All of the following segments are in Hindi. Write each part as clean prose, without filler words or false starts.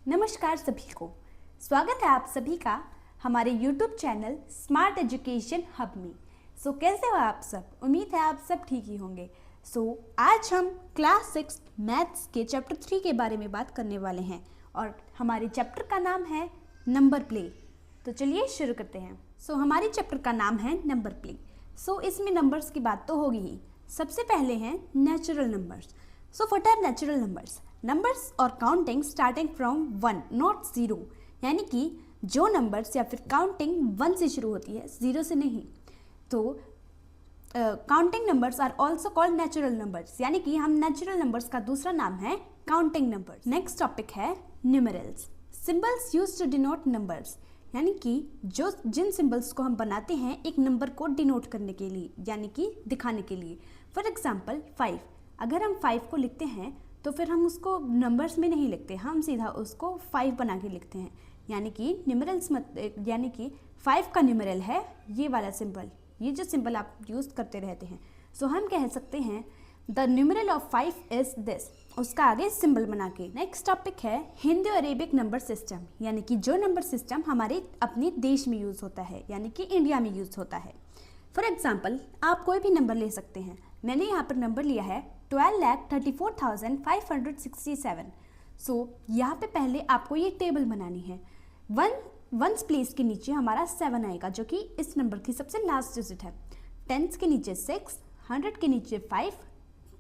नमस्कार सभी को, स्वागत है आप सभी का हमारे YouTube channel smart education hub में। कैसे हो आप सब? उम्मीद है आप सब ठीक ही होंगे। आज हम क्लास 6 मैथ्स के चैप्टर 3 के बारे में बात करने वाले हैं और हमारे चैप्टर का नाम है नंबर प्ले। तो चलिए शुरू करते हैं। हमारे चैप्टर का नाम है नंबर प्ले। इसमें नंबर्स की बात तो होगी ही। सबसे पहले हैं natural numbers. What are natural numbers? Numbers और काउंटिंग स्टार्टिंग फ्रॉम 1 नॉट 0, यानी कि जो नंबर्स या फिर काउंटिंग 1 से शुरू होती है, 0 से नहीं। तो counting numbers are also called natural numbers, यानी कि हम नेचुरल नंबर्स का दूसरा नाम है काउंटिंग नंबर्स। नेक्स्ट टॉपिक है numerals. Symbols use to denote numbers, यानी कि जिन सिंबल्स को हम बनाते हैं एक नंबर को डिनोट करने के लिए, यानी कि दिखाने के लिए। फॉर एग्जाम्पल 5, अगर हम 5 को लिखते हैं तो फिर हम उसको नंबर्स में नहीं लिखते, हम सीधा उसको 5 बना के लिखते हैं, यानी कि न्यूमेरल्स यानी कि 5 का न्यूमेरल है ये वाला सिंबल, ये जो सिंबल आप यूज़ करते रहते हैं। हम कह सकते हैं the numeral of 5 is this, उसका आगे सिंबल बना के। नेक्स्ट टॉपिक है हिंदो अरेबिक नंबर सिस्टम, यानी कि जो नंबर सिस्टम हमारे अपने देश में यूज़ होता है, यानी कि इंडिया में यूज़ होता है। फॉर एग्जाम्पल आप कोई भी नंबर ले सकते हैं। मैंने यहाँ पर नंबर लिया है 12,34,567। यहाँ पे पहले आपको ये टेबल बनानी है। वंस प्लेस के नीचे हमारा 7 आएगा, जो कि इस नंबर की सबसे लास्ट डिजिट है। टेंस के नीचे 6, 100 के नीचे 5,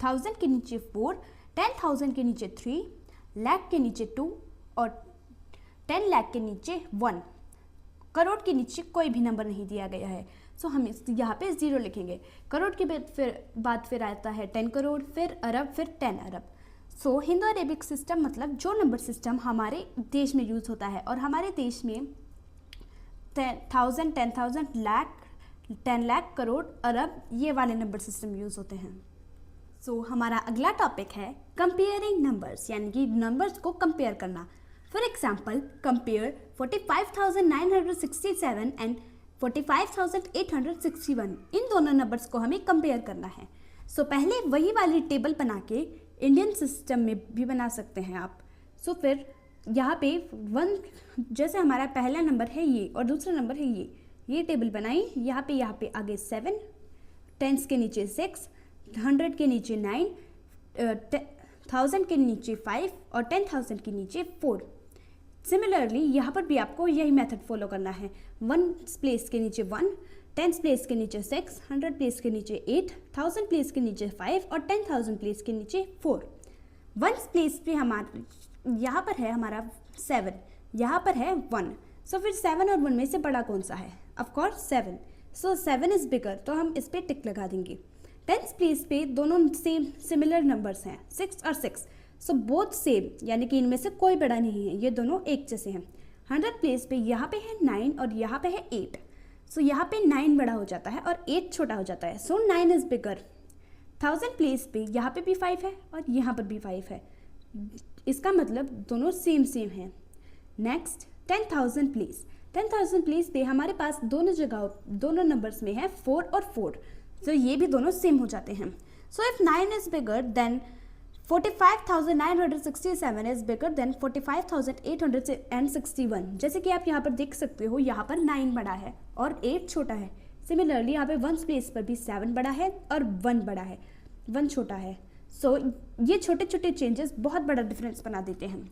1000 के नीचे 4, 10,000 के नीचे 3, लाख के नीचे 2 और 10 लाख के नीचे 1। करोड़ के नीचे कोई भी नंबर नहीं दिया गया है। हम यहाँ पे 0 लिखेंगे। करोड़ के बाद फिर आता है 10 करोड़, फिर अरब, फिर 10 अरब। हिंदो अरेबिक सिस्टम मतलब जो नंबर सिस्टम हमारे देश में यूज़ होता है, और हमारे देश में 10,000, 10,000, लाख, 10 लाख, करोड़, अरब, ये वाले नंबर सिस्टम यूज़ होते हैं। हमारा अगला टॉपिक है कंपेयरिंग नंबर्स, यानी कि नंबर्स को कंपेयर करना। For example compare 45,967 and 45,861। इन दोनों नंबर्स को हमें कंपेयर करना है। पहले वही वाली टेबल बना के इंडियन सिस्टम में भी बना सकते हैं आप। फिर यहाँ पे 1, जैसे हमारा पहला नंबर है ये और दूसरा नंबर है ये टेबल बनाई। यहाँ पे आगे 7, टेंस के नीचे 6, 100 के नीचे 9, 1000 के नीचे 5 और 10,000 के नीचे 4। सिमिलरली यहाँ पर भी आपको यही मेथड फॉलो करना है। 1 प्लेस के नीचे 1, 10 प्लेस के नीचे 6, 100 प्लेस के नीचे 8, 1000 प्लेस के नीचे 5 और 10,000 प्लेस के नीचे 4। 1 प्लेस पे यहाँ पर है हमारा 7, यहाँ पर है 1। फिर 7 और 1 में से बड़ा कौन सा है? ऑफकोर्स 7। 7 इज बिगर, तो हम इस पर टिक लगा देंगे। 10th प्लेस पे दोनों सेम सिमिलर नंबर्स हैं, 6 और 6। बोथ सेम, यानी कि इनमें से कोई बड़ा नहीं है, ये दोनों एक जैसे हैं। 100 प्लेस पे यहाँ पे है 9 और यहाँ पे है 8। यहाँ पे 9 बड़ा हो जाता है और 8 छोटा हो जाता है। 9 इज बिगर। 1000 प्लेस पे यहाँ पे भी 5 है और यहाँ पर भी 5 है, इसका मतलब दोनों सेम हैं। Next 10,000 place. 10,000 प्लेस पे हमारे पास दोनों नंबर्स में है 4 और 4। ये भी दोनों सेम हो जाते हैं। If 9 is bigger than 45,967 is bigger than 45,861। जैसे कि आप यहाँ पर देख सकते हो, यहाँ पर 9 बड़ा है और 8 छोटा है। सिमिलरली यहाँ पे 1 प्लेस पर भी 7 बड़ा है और 1 बड़ा है, 1 छोटा है। ये छोटे छोटे चेंजेस बहुत बड़ा डिफरेंस बना देते हैं।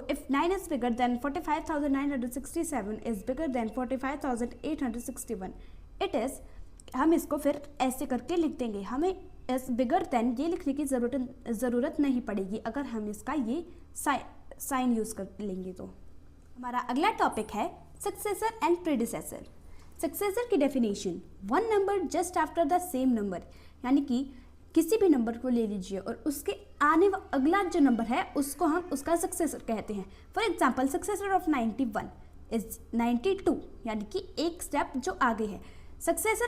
If 9 is bigger than 45,967 is bigger than 45,861। It is, हम इसको फिर ऐसे करके लिख देंगे। हमें एस बिगर देन ये लिखने की ज़रूरत नहीं पड़ेगी अगर हम इसका ये साइन यूज़ कर लेंगे तो। हमारा अगला टॉपिक है सक्सेसर एंड प्रेडिसेसर। सक्सेसर की definition, 1 number just after the same number, यानी कि किसी भी नंबर को ले लीजिए और उसके अगला जो नंबर है उसको हम उसका सक्सेसर कहते हैं। For example successor of 91 is 92, यानी कि एक स्टेप जो आगे है। सक्सेसर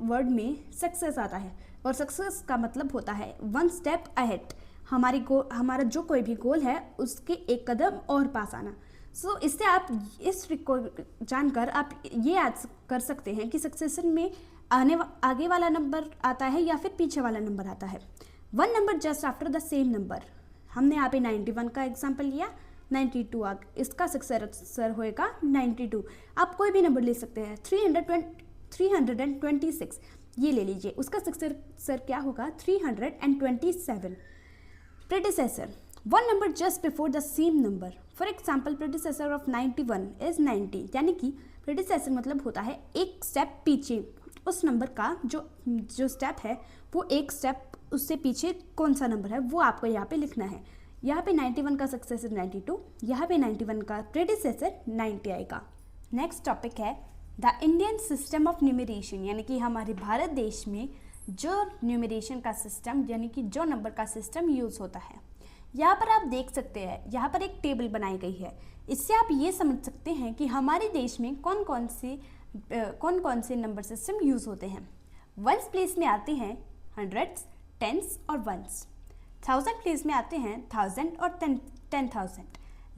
वर्ड में सक्सेस आता है और सक्सेस का मतलब होता है 1 स्टेप अहेड। हमारा जो कोई भी गोल है उसके एक कदम और पास आना। इससे आप इस ट्रिक को जानकर आप ये याद कर सकते हैं कि सक्सेसर में आगे वाला नंबर आता है या फिर पीछे वाला नंबर आता है। 1 number just after the same number, हमने यहाँ पे 91 का एग्जाम्पल लिया, 92 इसका सक्सेसर होएगा 92। आप कोई भी नंबर ले सकते हैं। 326 ये ले लीजिए, उसका सक्सेसर क्या होगा 327। Predecessor, one number just before the same number. For example predecessor of 91 is 90, यानी कि प्रेडिसेसर मतलब होता है एक स्टेप पीछे, उस नंबर का जो स्टेप है वो एक स्टेप उससे पीछे कौन सा नंबर है वो आपको यहाँ पे लिखना है। यहाँ पे 91 का सक्सेसर 92, यहाँ पे 91 का प्रेडिसेसर 90 आएगा। नेक्स्ट टॉपिक है the Indian system of numeration, यानी कि हमारे भारत देश में जो न्यूमरेशन का सिस्टम यानी कि जो नंबर का सिस्टम यूज़ होता है। यहाँ पर आप देख सकते हैं, यहाँ पर एक टेबल बनाई गई है। इससे आप ये समझ सकते हैं कि हमारे देश में कौन कौन से नंबर सिस्टम यूज़ होते हैं। वंस प्लेस में आते हैं हंड्रेड्स, टेंस और वंस। थाउजेंड प्लेस में आते हैं थाउजेंड और 10,000।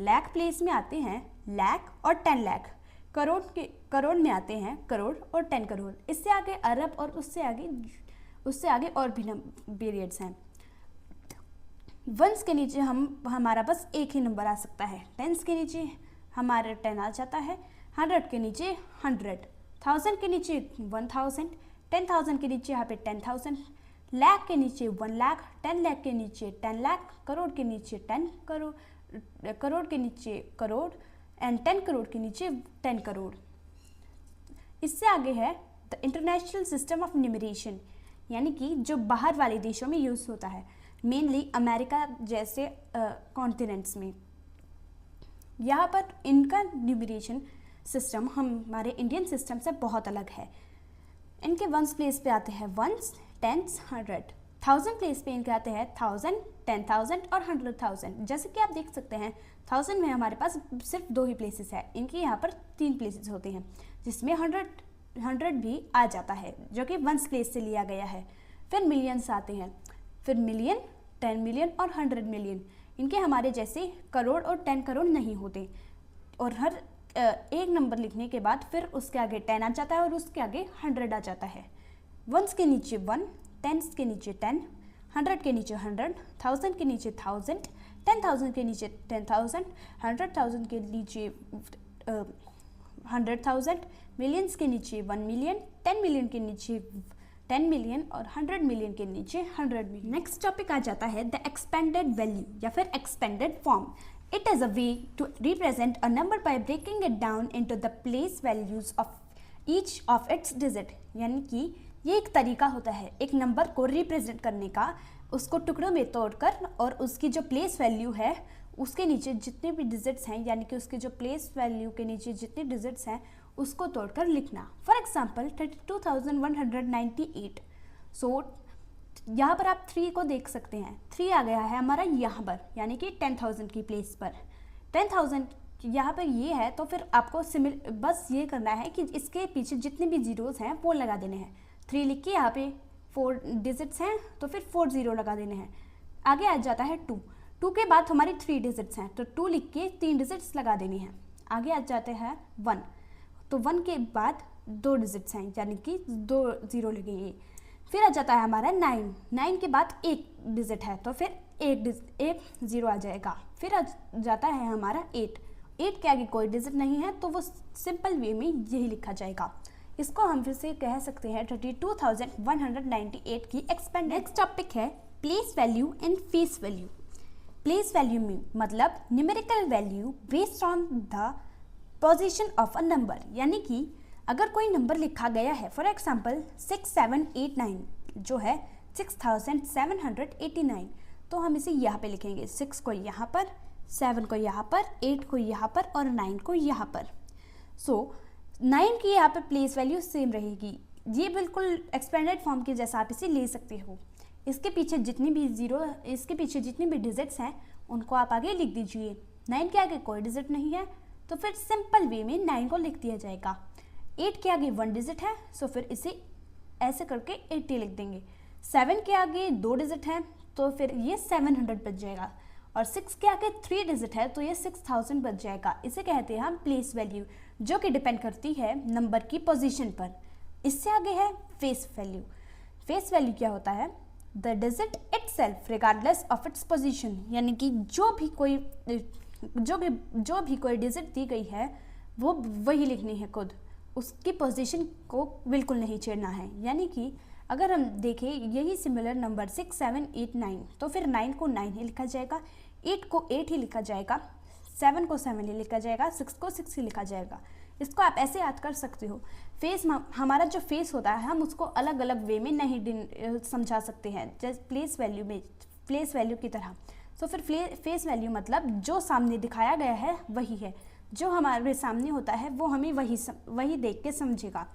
लाख प्लेस में आते हैं लाख और 10 लाख। करोड़ में आते हैं करोड़ और 10 करोड़। इससे आगे अरब और उससे आगे और भी पीरियड्स हैं। वंस के नीचे हमारा बस एक ही नंबर आ सकता है। टेंस के नीचे हमारा 10 आ जाता है। 100 के नीचे 100, 1000 के नीचे 1000, 10,000 के नीचे यहाँ पे 10,000, लाख के नीचे 1 लाख, 10 लाख के नीचे 10 लाख, करोड़ के नीचे 10 करोड़, करोड़ के नीचे करोड़ एंड 10 करोड़ के नीचे 10 करोड़। इससे आगे है the international system of numeration, यानी कि जो बाहर वाले देशों में यूज़ होता है, मेनली अमेरिका जैसे कॉन्टिनेंट्स में। यहाँ पर इनका न्यूमरेशन सिस्टम हमारे इंडियन सिस्टम से बहुत अलग है। इनके वंस प्लेस पे आते हैं वंस, टेंस, 100। 1000 प्लेस पे इनके आते हैं 1000, 10,000 और 100,000। जैसे कि आप देख सकते हैं 1000 में हमारे पास सिर्फ 2 ही प्लेसेस है, इनके यहाँ पर 3 प्लेसेस होते हैं, जिसमें 100 भी आ जाता है जो कि वंस प्लेस से लिया गया है। फिर मिलियंस आते हैं, फिर मिलियन, 10 मिलियन और 100 मिलियन। इनके हमारे जैसे करोड़ और 10 करोड़ नहीं होते। और हर एक नंबर लिखने के बाद फिर उसके आगे 10 आ जाता है और उसके आगे 100 आ जाता है। वंस के नीचे 1, टेंस के नीचे 10, 100 के नीचे 100, 1000 के नीचे 1000, 10,000 के नीचे 10,000, 100,000 के नीचे 100,000, मिलियंस के नीचे 1 मिलियन, 10 मिलियन के नीचे 10 मिलियन और 100 मिलियन के नीचे 100 मिलियन। नेक्स्ट टॉपिक आ जाता है द एक्सपेंडेड वैल्यू या फिर expanded form. It is a way to represent a number by breaking it down into the place values of each of its digit। यानी कि ये एक तरीका होता है एक नंबर को रिप्रेजेंट करने का, उसको टुकड़ों में तोड़कर और उसकी जो प्लेस वैल्यू है उसके नीचे जितने भी डिजिट्स हैं, यानी कि उसके जो प्लेस वैल्यू के नीचे जितने डिजिट्स हैं उसको तोड़कर लिखना। For example 32,198। सो यहाँ पर आप 3 को देख सकते हैं, 3 आ गया है हमारा यहाँ पर, यानी कि 10,000 की प्लेस पर। 10,000 यहाँ पर ये है, तो फिर आपको बस ये करना है कि इसके पीछे जितने भी जीरोस हैं वो लगा देने हैं। 3 लिख के यहाँ पे 4 डिजिट्स हैं तो फिर 4 0 लगा देने हैं। आगे आ जाता है 2 के बाद हमारी 3 डिजिट्स हैं तो 2 लिख के 3 डिजिट्स लगा देनी है। आगे आ जाते हैं 1, तो 1 के बाद 2 डिजिट्स हैं यानी कि 2 0 लगेंगे। फिर आ जाता है हमारा 9 के बाद 1 डिजिट है तो फिर 1 0 आ जाएगा। फिर आ जाता है हमारा 8 के आगे कोई डिजिट नहीं है तो वो सिंपल वे में यही लिखा जाएगा। इसको हम फिर से कह सकते हैं 32,198 की एक्सपेंड। नेक्स्ट टॉपिक है place value and face value. Place value में मतलब numerical value based on the position of a number, यानी कि अगर कोई नंबर लिखा गया है, फॉर एग्जाम्पल 6789 जो है 6789, तो हम इसे यहाँ पे लिखेंगे। 6 को यहाँ पर, 7 को यहाँ पर, 8 को यहाँ पर और 9 को यहाँ पर। सो 9 की यहाँ पर प्लेस वैल्यू सेम रहेगी। ये बिल्कुल एक्सपेंडेड फॉर्म के जैसा आप इसे ले सकते हो। इसके पीछे जितनी भी डिजिट्स हैं उनको आप आगे लिख दीजिए। 9 के आगे कोई डिजिट नहीं है तो फिर सिंपल वे में 9 को लिख दिया जाएगा। 8 के आगे 1 डिजिट है सो फिर इसे ऐसे करके 80 लिख देंगे। 7 के आगे 2 डिजिट है तो फिर ये 700 बच जाएगा और 6 के आगे 3 डिजिट है तो ये 6000 बच जाएगा। इसे कहते हैं हम प्लेस वैल्यू, जो कि डिपेंड करती है नंबर की पोजीशन पर। इससे आगे है फेस वैल्यू। फेस वैल्यू क्या होता है? The digit itself regardless of its position, यानी कि जो भी कोई डिजिट दी गई है वो वही लिखनी है खुद, उसकी पोजीशन को बिल्कुल नहीं छेड़ना है। यानी कि अगर हम देखें यही सिमिलर नंबर 6, 7, 8, 9, तो फिर 9 को 9 ही लिखा जाएगा, 8 को 8 ही लिखा जाएगा, 7 को 7 ही लिखा जाएगा, 6 को 6 ही लिखा जाएगा। इसको आप ऐसे याद कर सकते हो। फेस, हमारा जो फेस होता है हम उसको अलग अलग वे में नहीं समझा सकते हैं, जैसे प्लेस वैल्यू की तरह। तो फिर फेस वैल्यू मतलब जो सामने दिखाया गया है वही है, जो हमारे सामने होता है वो हमें वही देख के समझेगा।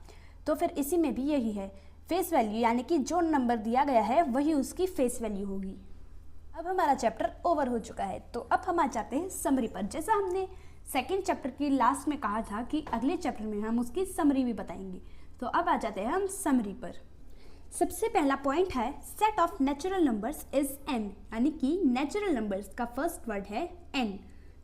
तो फिर इसी में भी यही है, फेस वैल्यू यानी कि जो नंबर दिया गया है वही उसकी फेस वैल्यू होगी। अब हमारा चैप्टर ओवर हो चुका है, तो अब हम आ जाते हैं समरी पर। जैसा हमने सेकेंड चैप्टर की लास्ट में कहा था कि अगले चैप्टर में हम उसकी समरी भी बताएंगे, तो अब आ जाते हैं हम समरी पर। सबसे पहला पॉइंट है set of natural numbers is n, यानी कि नेचुरल नंबर्स का फर्स्ट वर्ड है n।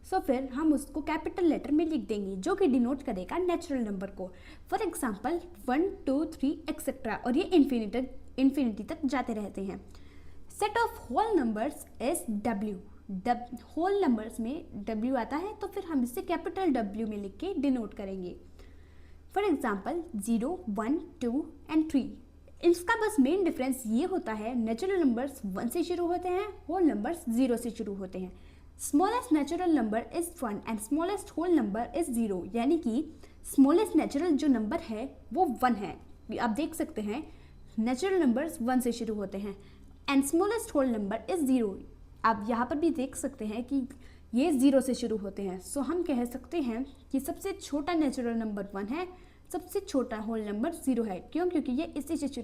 सो फिर हम उसको कैपिटल लेटर में लिख देंगे जो कि डिनोट करेगा नेचुरल नंबर को। फॉर एग्जाम्पल 1, 2, 3 एक्सेट्रा, और ये इन्फिनिटी तक जाते रहते हैं। Set of whole numbers is w। Whole numbers में w आता है तो फिर हम इसे कैपिटल W में लिख के डिनोट करेंगे। For example 0, 1, 2 and 3। इसका बस मेन डिफरेंस ये होता है, नेचुरल नंबर्स 1 से शुरू होते हैं, होल नंबर्स 0 से शुरू होते हैं। Smallest natural number is 1 and smallest whole number is 0, यानी कि स्मॉलेस्ट नेचुरल जो नंबर है वो 1 है। आप देख सकते हैं नेचुरल नंबर्स 1 से शुरू होते हैं and smallest whole number is 0। आप यहाँ पर भी देख सकते हैं कि ये 0 से शुरू होते हैं। सो हम कह सकते हैं कि सबसे छोटा नेचुरल नंबर 1 है, सबसे छोटा होल नंबर 0 है। क्यों? क्योंकि ये इसी से शुरू